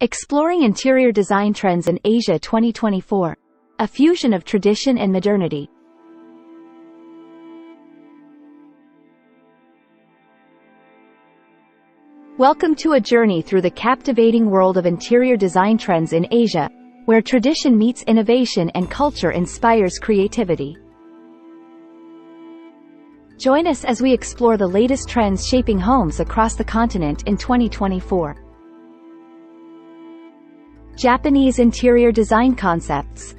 Exploring Interior Design Trends in Asia 2024. A fusion of tradition and modernity. Welcome to a journey through the captivating world of interior design trends in Asia, where tradition meets innovation and culture inspires creativity. Join us as we explore the latest trends shaping homes across the continent in 2024. Japanese interior design concepts.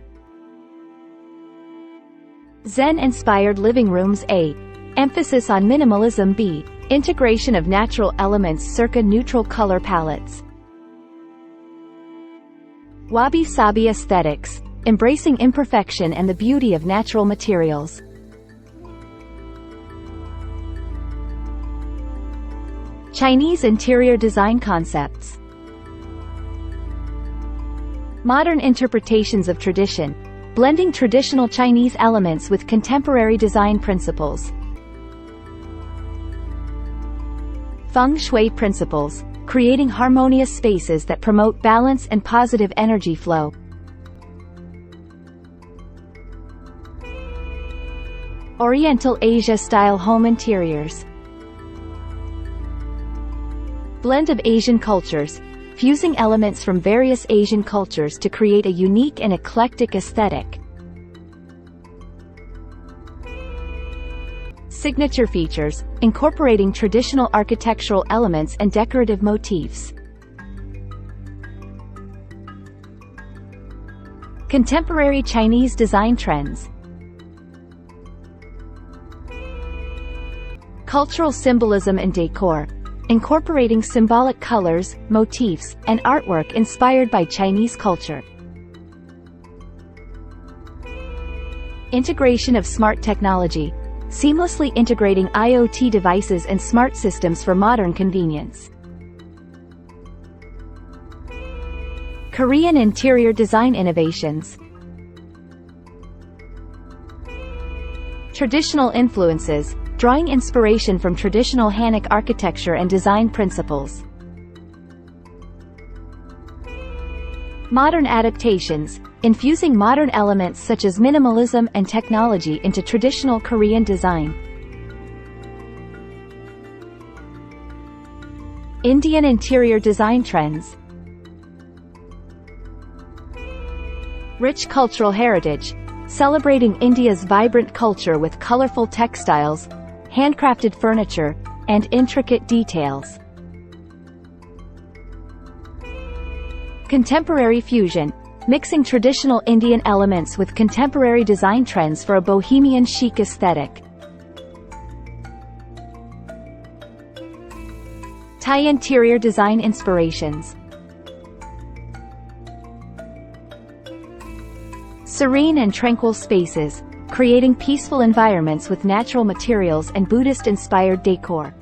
Zen-inspired living rooms. A. Emphasis on minimalism. B. Integration of natural elements circa neutral color palettes. Wabi-sabi aesthetics, embracing imperfection and the beauty of natural materials. Chinese interior design concepts. Modern interpretations of tradition, blending traditional Chinese elements with contemporary design principles. Feng Shui principles, creating harmonious spaces that promote balance and positive energy flow. Oriental Asia-style home interiors. Blend of Asian cultures, fusing elements from various Asian cultures to create a unique and eclectic aesthetic. Signature features, incorporating traditional architectural elements and decorative motifs. Contemporary Chinese design trends. Cultural symbolism and decor, incorporating symbolic colors, motifs, and artwork inspired by Chinese culture. Integration of smart technology, seamlessly integrating IoT devices and smart systems for modern convenience. Korean interior design innovations. Traditional influences, drawing inspiration from traditional Hanok architecture and design principles. Modern adaptations, infusing modern elements such as minimalism and technology into traditional Korean design. Indian interior design trends. Rich cultural heritage, celebrating India's vibrant culture with colorful textiles, handcrafted furniture, and intricate details. Contemporary fusion, mixing traditional Indian elements with contemporary design trends for a bohemian chic aesthetic. Thai interior design inspirations. Serene and tranquil spaces, creating peaceful environments with natural materials and Buddhist-inspired decor.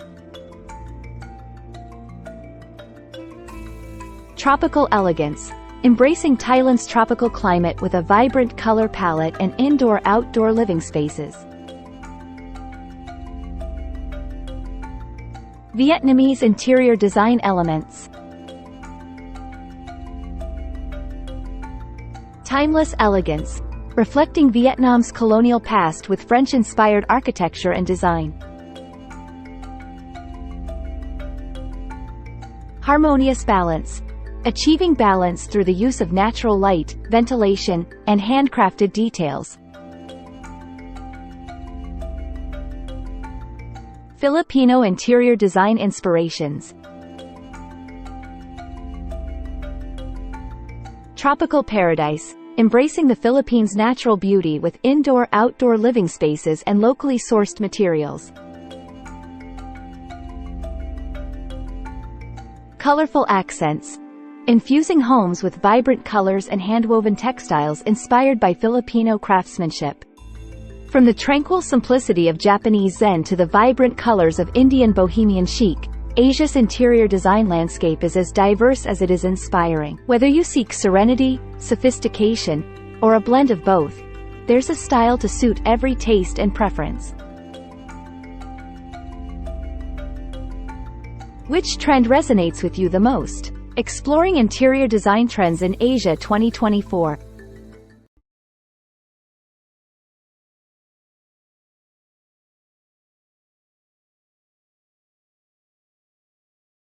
Tropical elegance, embracing Thailand's tropical climate with a vibrant color palette and indoor-outdoor living spaces. Vietnamese interior design elements. Timeless elegance, reflecting Vietnam's colonial past with French-inspired architecture and design. Harmonious balance, achieving balance through the use of natural light, ventilation, and handcrafted details. Filipino interior design inspirations. Tropical paradise, embracing the Philippines' natural beauty with indoor-outdoor living spaces and locally sourced materials. Colorful accents, infusing homes with vibrant colors and handwoven textiles inspired by Filipino craftsmanship. From the tranquil simplicity of Japanese Zen to the vibrant colors of Indian bohemian chic, Asia's interior design landscape is as diverse as it is inspiring. Whether you seek serenity, sophistication, or a blend of both, there's a style to suit every taste and preference. Which trend resonates with you the most? Exploring interior design trends in Asia 2024.